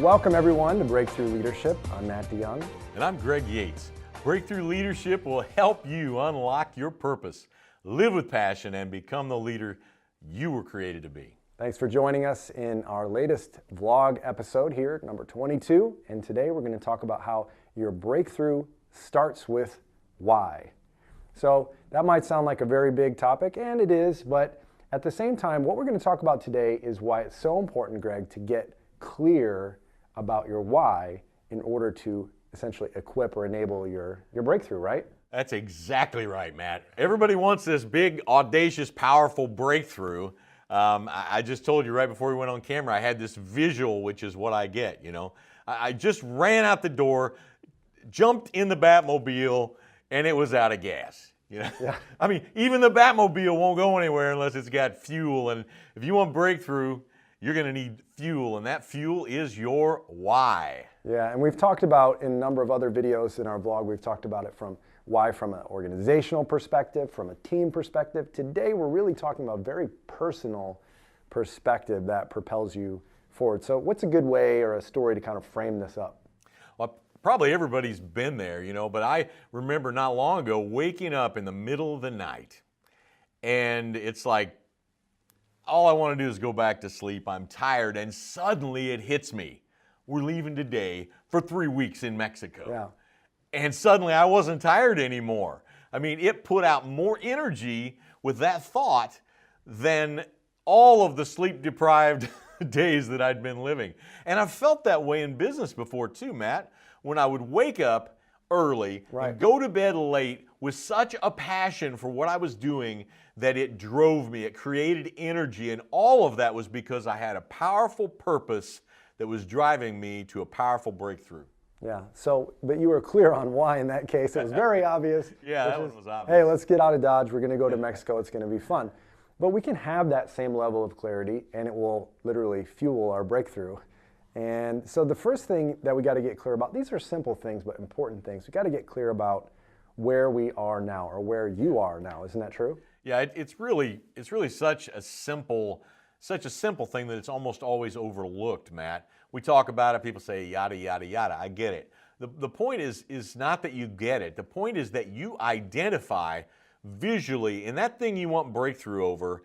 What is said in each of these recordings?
welcome everyone to Breakthrough Leadership. I'm Matt DeYoung. And I'm Greg Yates. Breakthrough Leadership will help you unlock your purpose, live with passion, and become the leader you were created to be. Thanks for joining us in our latest vlog episode here, number 22. And today we're going to talk about how your breakthrough starts with why. So that might sound like a very big topic, and it is, but at the same time, what we're going to talk about today is why it's so important, Greg, to get clear about your why in order to essentially equip or enable your breakthrough, right? That's exactly right, Matt. Everybody wants this big, audacious, powerful breakthrough. I just told you right before we went on camera, I had this visual, which is what I get, you know. I just ran out the door, jumped in the Batmobile, and it was out of gas. You know? Yeah. I mean, even the Batmobile won't go anywhere unless it's got fuel. And if you want breakthrough, you're going to need fuel, and that fuel is your why. Yeah, and we've talked about in a number of other videos in our blog, we've talked about it from why from an organizational perspective, from a team perspective. Today, we're really talking about a very personal perspective that propels you forward. So what's a good way or a story to kind of frame this up? Well, probably everybody's been there, you know, but I remember not long ago waking up in the middle of the night, and it's like, all I want to do is go back to sleep. I'm tired, and suddenly it hits me. We're leaving today for 3 weeks in Mexico. Yeah. And suddenly I wasn't tired anymore. I mean, it put out more energy with that thought than all of the sleep-deprived days that I'd been living. And I've felt that way in business before too, Matt, when I would wake up early and go to bed late with such a passion for what I was doing that it drove me, it created energy, and all of that was because I had a powerful purpose that was driving me to a powerful breakthrough. Yeah, so, but you were clear on why in that case. It was very obvious. Yeah, that one was obvious. Hey, let's get out of Dodge. We're going to go to Mexico. It's going to be fun. But we can have that same level of clarity, and it will literally fuel our breakthrough. And so the first thing that we got to get clear about, these are simple things, but important things. We got to get clear about where we are now, or where you are now. Isn't that true? Yeah, it's really such a simple thing that it's almost always overlooked, Matt. We talk about it, people say yada, yada, yada. I get it. The point is not that you get it. The point is that you identify visually, and that thing you want breakthrough over,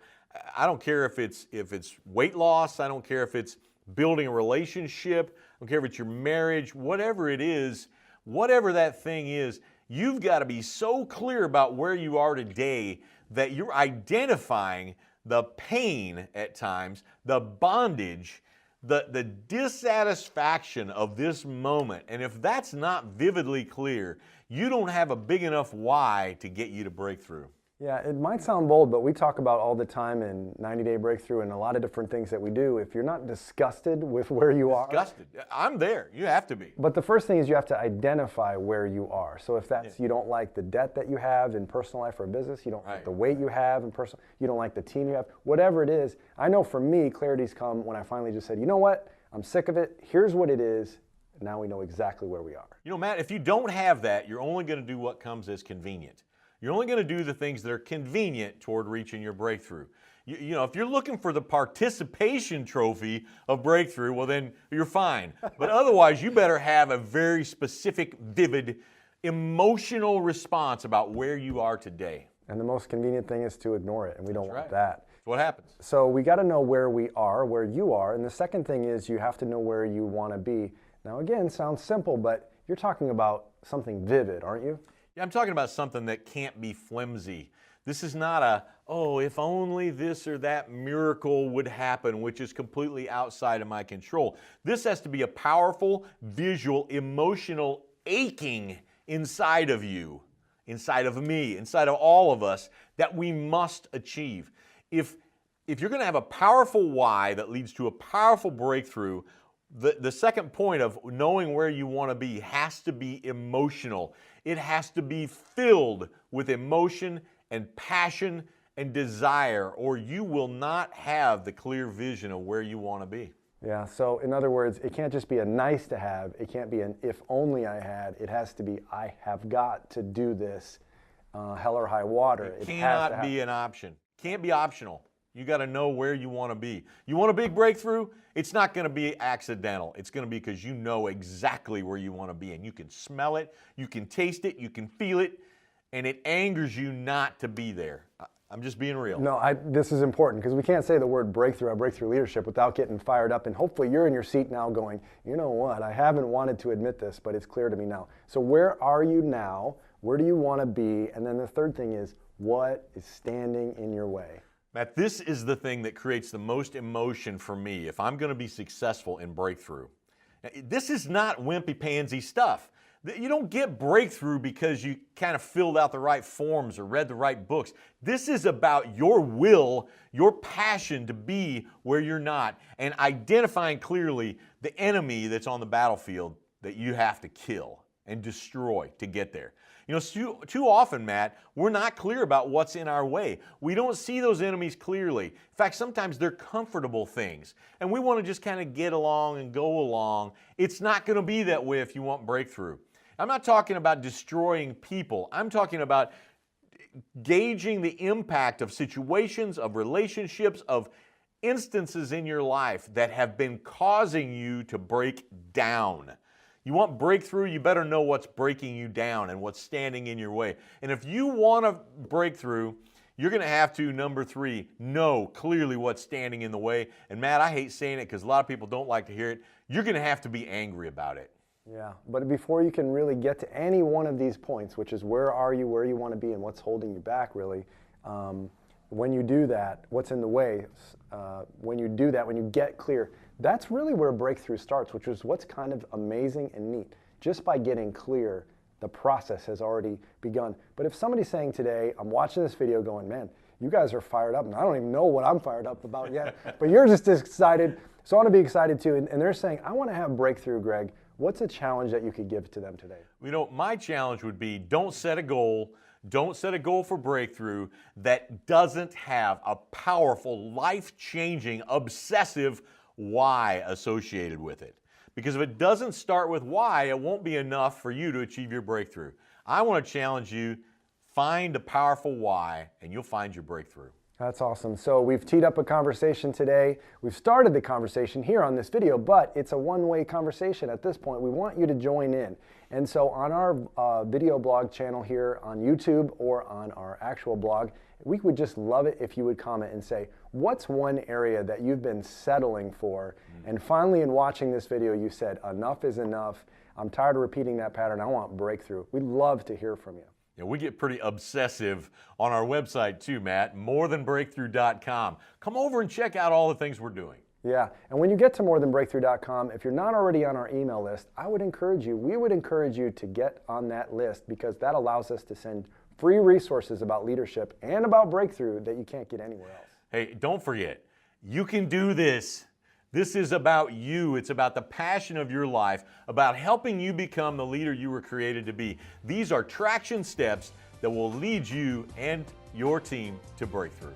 I don't care if it's weight loss, I don't care if it's building a relationship, I don't care if it's your marriage, whatever it is, whatever that thing is, you've got to be so clear about where you are today that you're identifying the pain at times, the bondage, the dissatisfaction of this moment. And if that's not vividly clear, you don't have a big enough why to get you to breakthrough. Yeah, it might sound bold, but we talk about all the time in 90-Day Breakthrough and a lot of different things that we do. If you're not disgusted with where you are. Disgusted. I'm there. You have to be. But the first thing is you have to identify where you are. So if that's, you don't like the debt that you have in personal life or business, you don't like the weight you have in personal, you don't like the team you have, whatever it is. I know for me, clarity's come when I finally just said, you know what? I'm sick of it. Here's what it is. And now we know exactly where we are. You know, Matt, if you don't have that, you're only going to do what comes as convenient. You're only going to do the things that are convenient toward reaching your breakthrough. You know, if you're looking for the participation trophy of breakthrough, well then you're fine. But otherwise, you better have a very specific, vivid, emotional response about where you are today. And the most convenient thing is to ignore it, and we don't want that. That's what happens. So we got to know where we are, where you are, and the second thing is you have to know where you want to be. Now again, sounds simple, but you're talking about something vivid, aren't you? Yeah, I'm talking about something that can't be flimsy. This is not a, oh, if only this or that miracle would happen, which is completely outside of my control. This has to be a powerful, visual, emotional aching inside of you, inside of me, inside of all of us that we must achieve. If you're going to have a powerful why that leads to a powerful breakthrough, the second point of knowing where you want to be has to be emotional. It has to be filled with emotion and passion and desire, or you will not have the clear vision of where you want to be. Yeah, so in other words, it can't just be a nice to have. It can't be an if only I had. It has to be I have got to do this, hell or high water. It cannot be an option. Can't be optional. You got to know where you want to be. You want a big breakthrough? It's not going to be accidental. It's going to be because you know exactly where you want to be, and you can smell it, you can taste it, you can feel it, and it angers you not to be there. I'm just being real. No, this is important because we can't say the word breakthrough or breakthrough leadership without getting fired up. And hopefully you're in your seat now going, you know what, I haven't wanted to admit this, but it's clear to me now. So where are you now? Where do you want to be? And then the third thing is, what is standing in your way? Matt, this is the thing that creates the most emotion for me if I'm going to be successful in breakthrough. This is not wimpy pansy stuff. You don't get breakthrough because you kind of filled out the right forms or read the right books. This is about your will, your passion to be where you're not, and identifying clearly the enemy that's on the battlefield that you have to kill and destroy to get there. You know, too often, Matt, we're not clear about what's in our way. We don't see those enemies clearly. In fact, sometimes they're comfortable things, and we want to just kind of get along and go along. It's not going to be that way if you want breakthrough. I'm not talking about destroying people. I'm talking about gauging the impact of situations, of relationships, of instances in your life that have been causing you to break down. You want breakthrough, you better know what's breaking you down and what's standing in your way. And if you want a breakthrough, you're going to have to, number 3, know clearly what's standing in the way. And Matt, I hate saying it because a lot of people don't like to hear it. You're going to have to be angry about it. Yeah, but before you can really get to any one of these points, which is where are you, where you want to be, and what's holding you back really, when you do that, what's in the way, when you do that, when you get clear, that's really where a breakthrough starts, which is what's kind of amazing and neat. Just by getting clear, the process has already begun. But if somebody's saying today, I'm watching this video going, man, you guys are fired up, and I don't even know what I'm fired up about yet, but you're just excited, so I want to be excited too. And they're saying, I want to have breakthrough, Greg. What's a challenge that you could give to them today? You know, my challenge would be don't set a goal. Don't set a goal for breakthrough that doesn't have a powerful, life-changing, obsessive why associated with it. Because if it doesn't start with why, it won't be enough for you to achieve your breakthrough. I want to challenge you, find a powerful why, and you'll find your breakthrough. That's awesome. So we've teed up a conversation today. We've started the conversation here on this video, but it's a one-way conversation at this point. We want you to join in. And so on our video blog channel here on YouTube or on our actual blog, we would just love it if you would comment and say, what's one area that you've been settling for? And finally, in watching this video, you said, enough is enough. I'm tired of repeating that pattern. I want breakthrough. We'd love to hear from you. Yeah, we get pretty obsessive on our website too, Matt, morethanbreakthrough.com. Come over and check out all the things we're doing. Yeah, and when you get to morethanbreakthrough.com, if you're not already on our email list, we would encourage you to get on that list because that allows us to send free resources about leadership and about breakthrough that you can't get anywhere else. Hey, don't forget, you can do this. This is about you. It's about the passion of your life, about helping you become the leader you were created to be. These are traction steps that will lead you and your team to breakthrough.